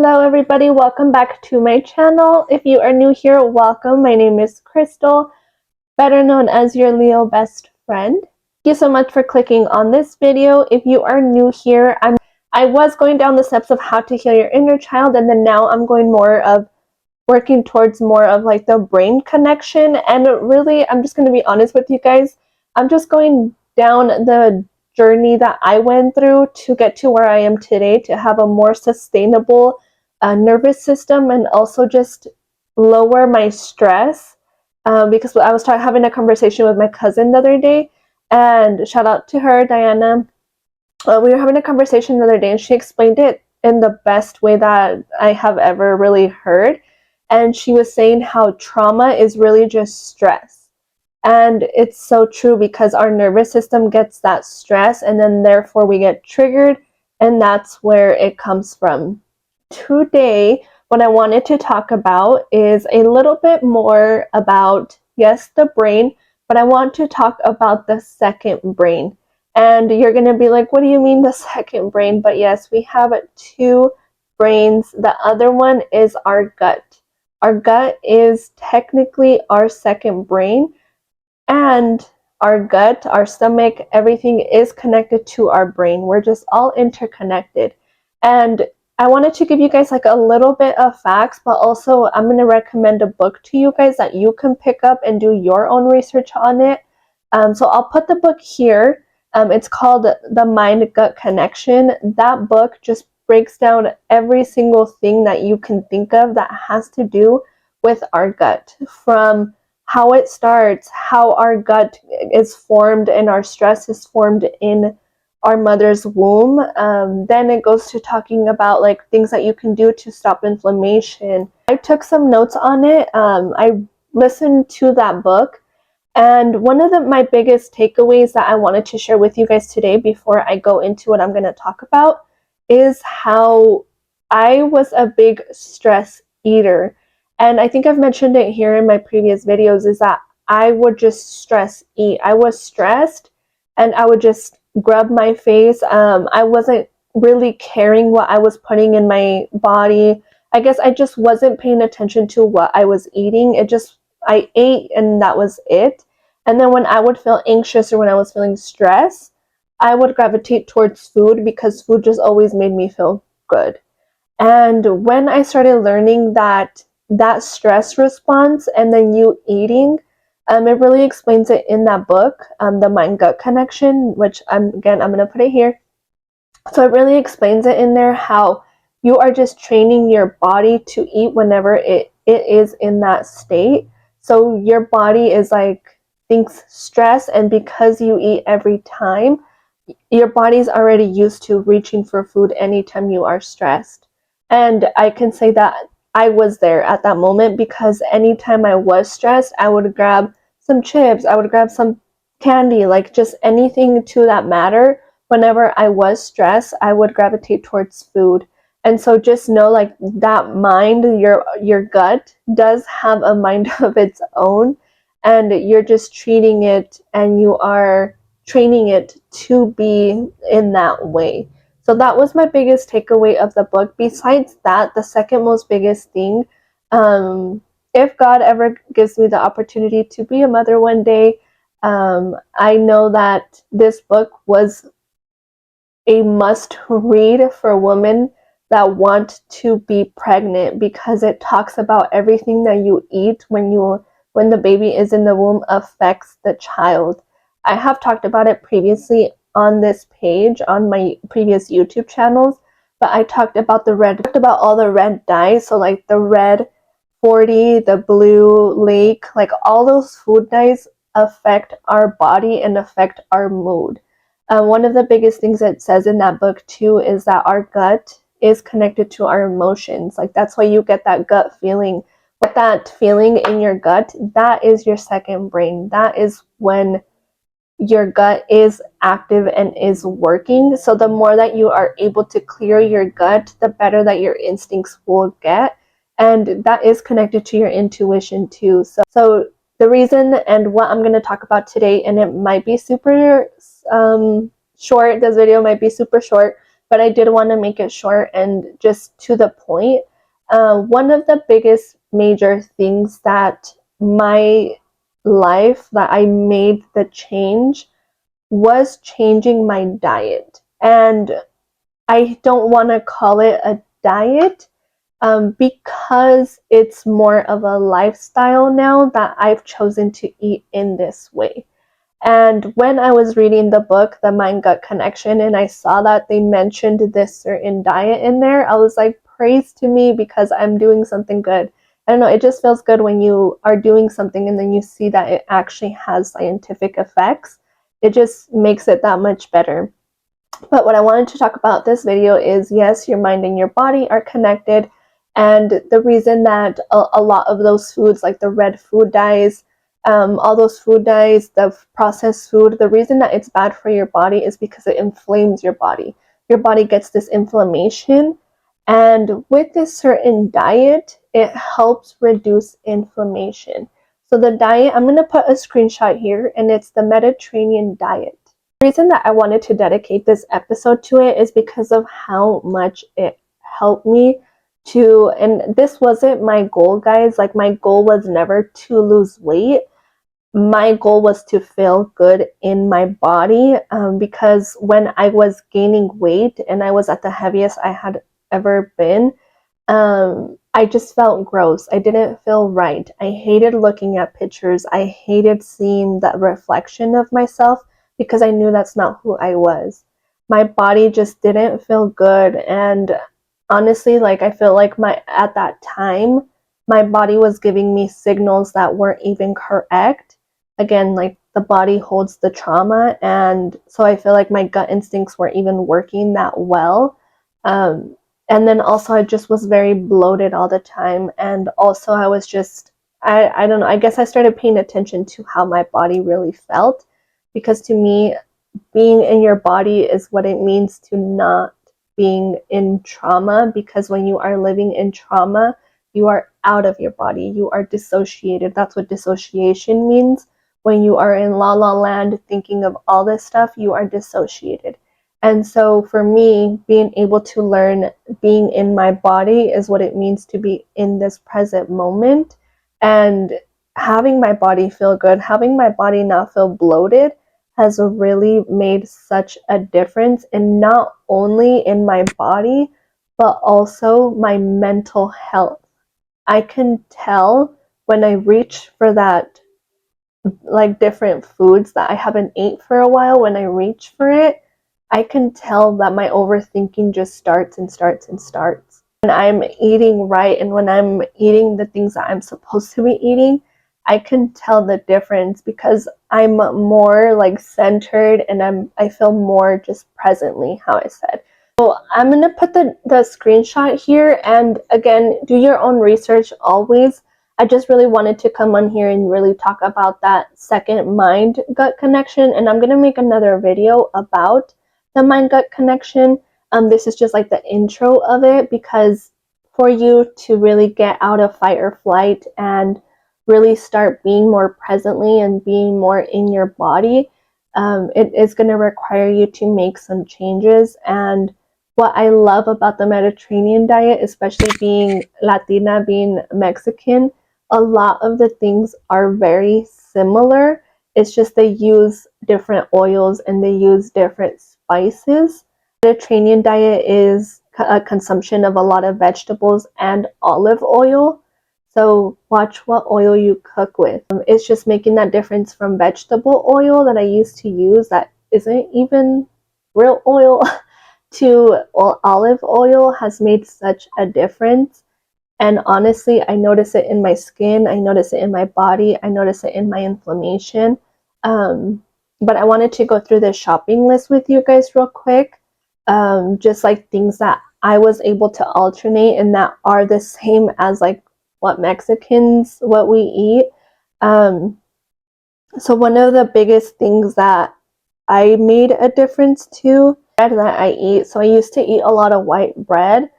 Hello everybody, welcome back to my channel. If you are new here, welcome. My name is Krystal, better known as your Leo best friend. Thank you so much for clicking on this video. If you are new here, I was going down the steps of how to heal your inner child, and then now I'm going more of working towards more of like the brain connection. And really, I'm just going to be honest with you guys, I'm just going down the journey that I went through to get to where I am today, to have a more sustainable nervous system, and also just lower my stress, because I was having a conversation with my cousin the other day, and shout out to her, Diana. We were having a conversation the other day, and she explained it in the best way that I have ever really heard. And she was saying how trauma is really just stress. And it's so true, because our nervous system gets that stress, and then therefore we get triggered, and that's where it comes from. Today, what I wanted to talk about is a little bit more about, yes, the brain, but I want to talk about the second brain. And you're going to be like, what do you mean the second brain? But yes, we have two brains. The other one is our gut. Our gut is technically our second brain, and our gut, our stomach, everything is connected to our brain. We're just all interconnected. And I wanted to give you guys like a little bit of facts, but also I'm going to recommend a book to you guys that you can pick up and do your own research on it. So I'll put the book here. It's called The Mind-Gut Connection. That book just breaks down every single thing that you can think of that has to do with our gut, from how it starts, how our gut is formed, and our stress is formed in our mother's womb. Then it goes to talking about like things that you can do to stop inflammation. I took some notes on it. I listened to that book, and one of my biggest takeaways that I wanted to share with you guys today before I go into what I'm going to talk about is how I was a big stress eater. And I think I've mentioned it here in my previous videos, is that I would just stress eat. I was stressed and I would just grub my face. I wasn't really caring what I was putting in my body. I guess I just wasn't paying attention to what I was eating. I ate and that was it. And then when I would feel anxious or when I was feeling stressed, I would gravitate towards food, because food just always made me feel good. And when I started learning that stress response and then you eating, it really explains it in that book, The Mind-Gut Connection, which I'm going to put it here. So it really explains it in there, how you are just training your body to eat whenever it is in that state. So your body is like, thinks stress, and because you eat every time, your body's already used to reaching for food anytime you are stressed. And I can say that I was there at that moment, because anytime I was stressed, I would grab some chips, I would grab some candy, like just anything to that matter. Whenever I was stressed, I would gravitate towards food. And so just know, like, that mind, your gut does have a mind of its own, and you're just treating it, and you are training it to be in that way. So that was my biggest takeaway of the book. Besides that, the second most biggest thing, if God ever gives me the opportunity to be a mother one day, I know that this book was a must read for women that want to be pregnant, because it talks about everything that you eat when the baby is in the womb affects the child. I have talked about it previously on this page, on my previous YouTube channels, but I talked about all the red dyes. So like the red 40, the blue lake, like all those food dyes affect our body and affect our mood. One of the biggest things it says in that book too is that our gut is connected to our emotions. Like, that's why you get that gut feeling. With that feeling in your gut, that is your second brain. That is when your gut is active and is working. So the more that you are able to clear your gut, the better that your instincts will get. And that is connected to your intuition too. So the reason and what I'm going to talk about today, and it might be super short, this video might be super short, but I did want to make it short and just to the point. One of the biggest major things that my life that I made the change was changing my diet. And I don't want to call it a diet because it's more of a lifestyle now that I've chosen to eat in this way. And when I was reading the book, The Mind Gut Connection, and I saw that they mentioned this certain diet in there, I was like, praise to me because I'm doing something good. I don't know, it just feels good when you are doing something and then you see that it actually has scientific effects. It just makes it that much better. But what I wanted to talk about this video is, yes, your mind and your body are connected. And the reason that a lot of those foods, like the red food dyes, all those food dyes, the processed food, the reason that it's bad for your body is because it inflames your body. Your body gets this inflammation. And with this certain diet, it helps reduce inflammation. So the diet, I'm going to put a screenshot here, and it's the Mediterranean diet. The reason that I wanted to dedicate this episode to it is because of how much it helped me to, and this wasn't my goal, guys. Like, my goal was never to lose weight. My goal was to feel good in my body, because when I was gaining weight and I was at the heaviest I had ever been, I just felt gross. I didn't feel right. I hated looking at pictures. I hated seeing that reflection of myself because I knew that's not who I was. My body just didn't feel good. And honestly, like, I feel like at that time, my body was giving me signals that weren't even correct. Again, like, the body holds the trauma. And so I feel like my gut instincts weren't even working that well. And then also I just was very bloated all the time. And also I was just, I don't know, I guess I started paying attention to how my body really felt, because to me, being in your body is what it means to not being in trauma, because when you are living in trauma, you are out of your body. You are dissociated. That's what dissociation means. When you are in la la land thinking of all this stuff, you are dissociated. And so for me, being able to learn being in my body is what it means to be in this present moment, and having my body feel good, having my body not feel bloated has really made such a difference in not only in my body, but also my mental health. I can tell when I reach for that, like, different foods that I haven't ate for a while, when I reach for it, I can tell that my overthinking just starts and starts and starts. When I'm eating right and when I'm eating the things that I'm supposed to be eating, I can tell the difference because I'm more like centered and I feel more just presently, how I said. So I'm gonna put the screenshot here, and again, do your own research always. I just really wanted to come on here and really talk about that second mind gut connection, and I'm gonna make another video about the mind gut connection. This is just like the intro of it, because for you to really get out of fight or flight and really start being more presently and being more in your body, it is going to require you to make some changes. And what I love about the Mediterranean diet, especially being Latina, being Mexican, a lot of the things are very similar. It's just they use different oils and they use different spices. The Mediterranean diet is a consumption of a lot of vegetables and olive oil. So watch what oil you cook with. It's just making that difference from vegetable oil that I used to use that isn't even real oil to olive oil has made such a difference. And honestly, I notice it in my skin, I notice it in my body, I notice it in my inflammation. But I wanted to go through this shopping list with you guys real quick. Just like things that I was able to alternate and that are the same as like what we eat. So one of the biggest things that I made a difference to bread that I eat. So I used to eat a lot of white bread.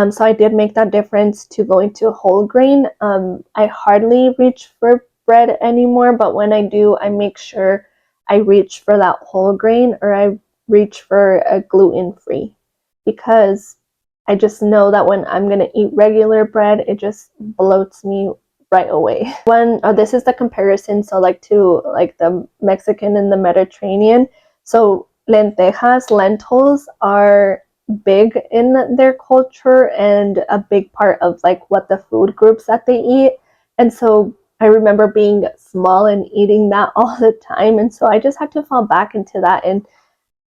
So I did make that difference to going to whole grain. I hardly reach for bread anymore, but when I do, I make sure I reach for that whole grain, or I reach for a gluten-free. because I just know that when I'm gonna eat regular bread, it just bloats me right away. This is the comparison, so like to like the Mexican and the Mediterranean. So lentils are big in their culture and a big part of like what the food groups that they eat. And so I remember being small and eating that all the time, and so I just had to fall back into that. And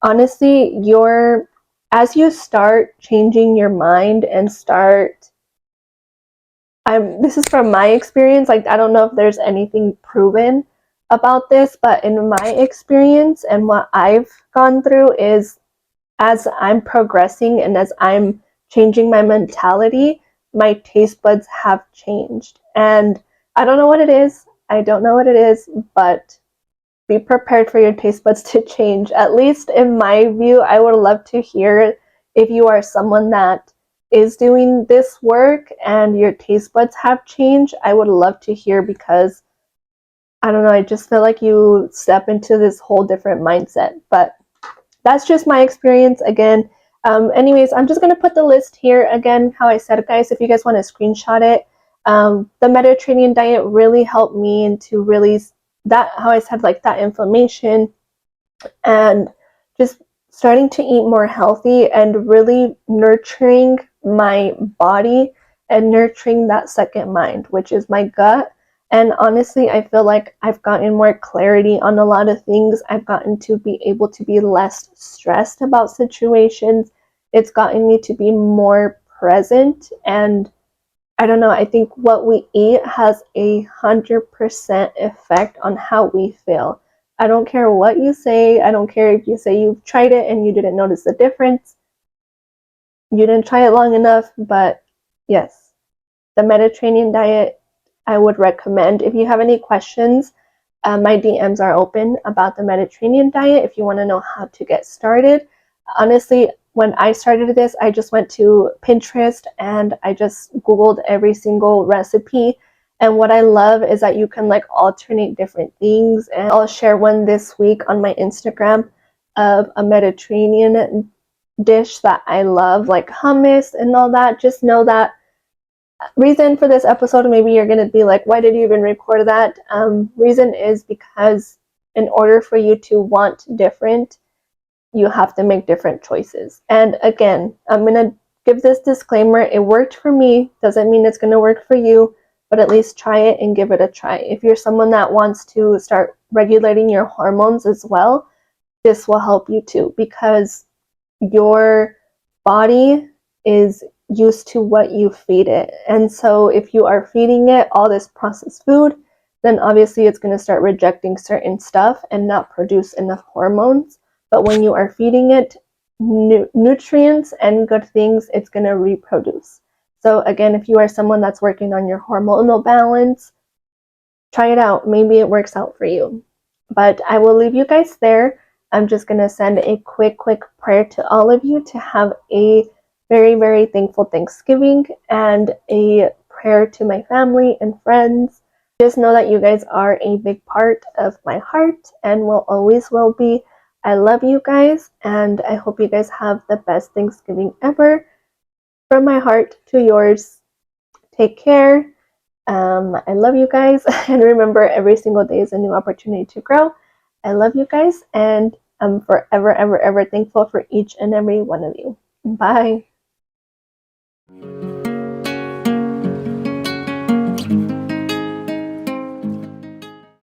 honestly, as you start changing your mind and start, this is from my experience, like I don't know if there's anything proven about this, but in my experience and what I've gone through is, as I'm progressing and as I'm changing my mentality, my taste buds have changed. And I don't know what it is. I don't know what it is, but be prepared for your taste buds to change. At least in my view, I would love to hear if you are someone that is doing this work and your taste buds have changed. I would love to hear, because I don't know, I just feel like you step into this whole different mindset. But that's just my experience again. Anyways, I'm just going to put the list here again, how I said it, guys, if you guys want to screenshot it. The Mediterranean diet really helped me into really that, how I said, like that inflammation, and just starting to eat more healthy and really nurturing my body and nurturing that second mind, which is my gut. And honestly, I feel like I've gotten more clarity on a lot of things. I've gotten to be able to be less stressed about situations. It's gotten me to be more present. And I don't know, I think what we eat has 100% effect on how we feel. I don't care what you say. I don't care if you say you've tried it and you didn't notice the difference. You didn't try it long enough, but yes, the Mediterranean diet I would recommend. If you have any questions, my DMs are open about the Mediterranean diet if you want to know how to get started. Honestly, when I started this, I just went to Pinterest and I just Googled every single recipe. And what I love is that you can like alternate different things. And I'll share one this week on my Instagram of a Mediterranean dish that I love, like hummus and all that. Just know that reason for this episode, maybe you're going to be like, why did you even record that? Reason is because in order for you to want different, you have to make different choices. And again, I'm going to give this disclaimer. It worked for me. Doesn't mean it's going to work for you, but at least try it and give it a try. If you're someone that wants to start regulating your hormones as well, this will help you too, because your body is used to what you feed it. And so if you are feeding it all this processed food, then obviously it's going to start rejecting certain stuff and not produce enough hormones. But when you are feeding it nutrients and good things, it's going to reproduce. So again, if you are someone that's working on your hormonal balance, try it out. Maybe it works out for you. But I will leave you guys there. I'm just going to send a quick prayer to all of you to have a very, very thankful Thanksgiving, and a prayer to my family and friends. Just know that you guys are a big part of my heart and will always will be. I love you guys, and I hope you guys have the best Thanksgiving ever. From my heart to yours, take care. I love you guys, and remember, every single day is a new opportunity to grow. I love you guys, and I'm forever, ever, ever thankful for each and every one of you. Bye.